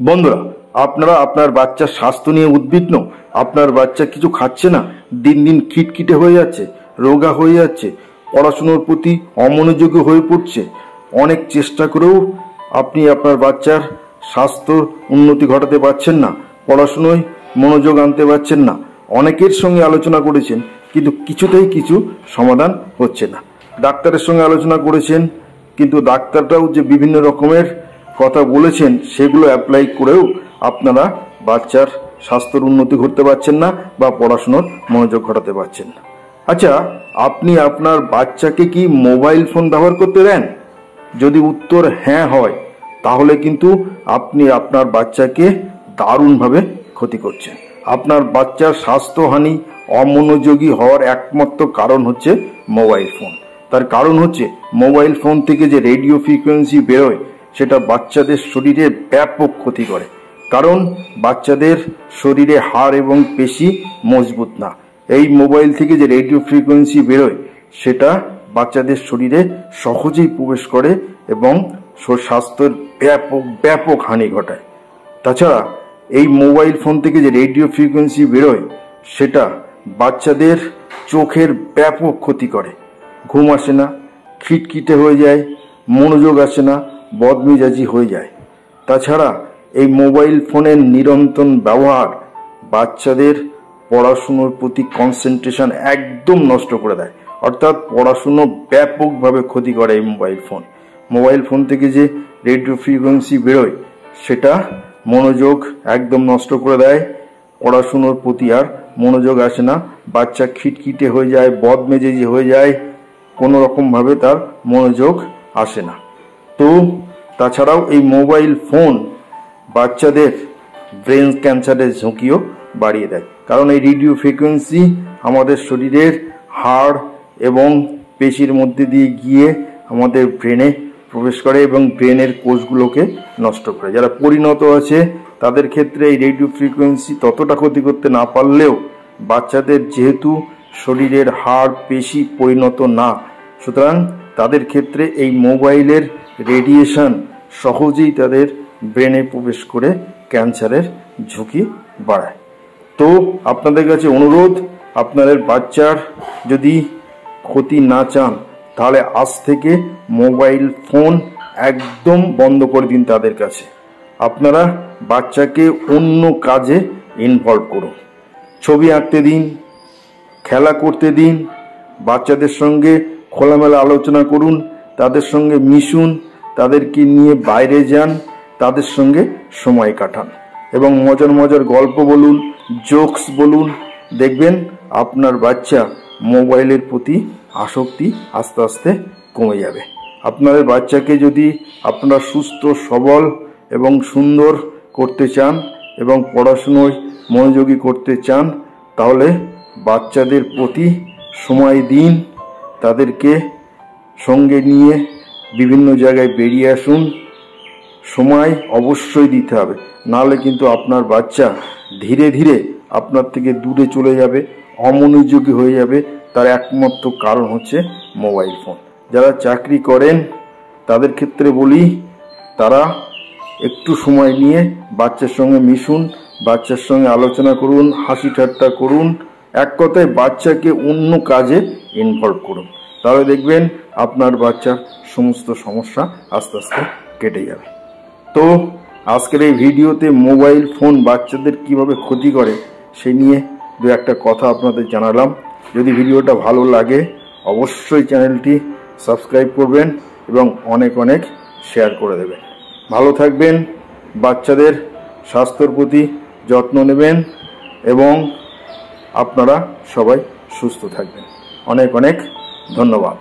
বন্ধুরা, আপনারা আপনার বাচ্চার স্বাস্থ্য নিয়ে উদ্বিগ্ন। আপনার বাচ্চা কিছু খাচ্ছে না, দিন দিন খিটখিটে হয়ে যাচ্ছে, রোগা হয়ে যাচ্ছে, পড়াশুনোর প্রতি অমনোযোগী হয়ে পড়ছে। অনেক চেষ্টা করেও আপনি আপনার বাচ্চার স্বাস্থ্যর উন্নতি ঘটাতে পারছেন না, পড়াশুনোয় মনোযোগ আনতে পারছেন না। অনেকের সঙ্গে আলোচনা করেছেন, কিন্তু কিছুতেই কিছু সমাধান হচ্ছে না। ডাক্তারের সঙ্গে আলোচনা করেছেন, কিন্তু ডাক্তাররাও যে বিভিন্ন রকমের কথা বলেছেন সেগুলো অ্যাপ্লাই করেও আপনারা বাচ্চার স্বাস্থ্যের উন্নতি করতে পারছেন না বা পড়াশোনার মনোযোগ ঘটাতে পারছেন না। আচ্ছা, আপনি আপনার বাচ্চাকে কি মোবাইল ফোন ব্যবহার করতে দেন? যদি উত্তর হ্যাঁ হয়, তাহলে কিন্তু আপনি আপনার বাচ্চাকে দারুণভাবে ক্ষতি করছেন। আপনার বাচ্চার স্বাস্থ্যহানি, অমনোযোগী হওয়ার একমাত্র কারণ হচ্ছে মোবাইল ফোন। তার কারণ হচ্ছে মোবাইল ফোন থেকে যে রেডিও ফ্রিকোয়েন্সি বেরোয় সেটা বাচ্চাদের শরীরে ব্যাপক ক্ষতি করে। কারণ বাচ্চাদের শরীরে হাড় এবং পেশি মজবুত না। এই মোবাইল থেকে যে রেডিও ফ্রিকোয়েন্সি বেরোয় সেটা বাচ্চাদের শরীরে সহজেই প্রবেশ করে এবং স্বাস্থ্যের ব্যাপক হানি ঘটায়। তাছাড়া এই মোবাইল ফোন থেকে যে রেডিও ফ্রিকোয়েন্সি বেরোয় সেটা বাচ্চাদের চোখের ব্যাপক ক্ষতি করে। ঘুম আসে না, খিটখিটে হয়ে যায়, মনোযোগ আসে না, বদমেজাজি হয়ে যায়। তাছাড়া এই মোবাইল ফোনের নিরন্তর ব্যবহার বাচ্চাদের পড়াশুনোর প্রতি কনসেন্ট্রেশন একদম নষ্ট করে দেয়। অর্থাৎ পড়াশুনো ব্যাপকভাবে ক্ষতি করে এই মোবাইল ফোন থেকে যে রেডিও ফ্রিকোয়েন্সি বেরোয় সেটা মনোযোগ একদম নষ্ট করে দেয়। পড়াশুনোর প্রতি আর মনোযোগ আসে না, বাচ্চা খিটখিটে হয়ে যায়, বদমেজাজি হয়ে যায়, কোনো রকমভাবে তার মনোযোগ আসে না। তো তাছাড়াও এই মোবাইল ফোন বাচ্চাদের ব্রেন ক্যান্সারের ঝুঁকিও বাড়িয়ে দেয়। কারণ এই রেডিও ফ্রিকোয়েন্সি আমাদের শরীরের হাড় এবং পেশির মধ্যে দিয়ে গিয়ে আমাদের ব্রেনে প্রবেশ করে এবং ব্রেনের কোষগুলোকে নষ্ট করে। যারা পরিণত আছে তাদের ক্ষেত্রে এই রেডিও ফ্রিকোয়েন্সি ততটা ক্ষতি করতে না পারলেও বাচ্চাদের যেহেতু শরীরের হাড় পেশি পরিণত না, সুতরাং তাদের ক্ষেত্রে এই মোবাইলের রেডিয়েশন সহজেই তাদের ব্রেনে প্রবেশ করে ক্যান্সারের ঝুঁকি বাড়ায়। তো আপনাদের কাছে অনুরোধ, আপনাদের বাচ্চার যদি ক্ষতি না চান তাহলে আজ থেকে মোবাইল ফোন একদম বন্ধ করে দিন তাদের কাছে। আপনারা বাচ্চাকে অন্য কাজে ইনভলভ করুন, ছবি আঁকতে দিন, খেলা করতে দিন, বাচ্চাদের সঙ্গে খোলামেলা আলোচনা করুন, তাদের সঙ্গে মিশুন, তাদেরকে নিয়ে বাইরে যান, তাদের সঙ্গে সময় কাটান এবং মজার মজার গল্প বলুন, জোকস বলুন। দেখবেন আপনার বাচ্চা মোবাইলের প্রতি আসক্তি আস্তে আস্তে কমে যাবে। আপনাদের বাচ্চাকে যদি আপনারা সুস্থ, সবল এবং সুন্দর করতে চান এবং পড়াশুনোয় মনোযোগী করতে চান, তাহলে বাচ্চাদের প্রতি সময় দিন, তাদেরকে সঙ্গে নিয়ে বিভিন্ন জায়গায় বেরিয়ে আসুন। সময় অবশ্যই দিতে হবে, নাহলে কিন্তু আপনার বাচ্চা ধীরে ধীরে আপনার থেকে দূরে চলে যাবে, অমনোযোগী হয়ে যাবে। তার একমাত্র কারণ হচ্ছে মোবাইল ফোন। যারা চাকরি করেন তাদের ক্ষেত্রে বলি, তারা একটু সময় নিয়ে বাচ্চার সঙ্গে মিশুন, বাচ্চার সঙ্গে আলোচনা করুন, হাসি ঠাট্টা করুন, এক কথায় বাচ্চাকে অন্য কাজে ইনভলভ করুন। তাহলে দেখবেন আপনার বাচ্চার সমস্ত সমস্যা আস্তে আস্তে কেটে যাবে। তো আজকের এই ভিডিওতে মোবাইল ফোন বাচ্চাদের কিভাবে ক্ষতি করে সেই নিয়ে দু একটা কথা আপনাদের জানালাম। যদি ভিডিওটা ভালো লাগে অবশ্যই চ্যানেলটি সাবস্ক্রাইব করবেন এবং অনেক অনেক শেয়ার করে দেবেন। ভালো থাকবেন, বাচ্চাদের স্বাস্থ্যের প্রতি যত্ন নেবেন এবং আপনারা সবাই সুস্থ থাকবেন। অনেক অনেক ধন্যবাদ।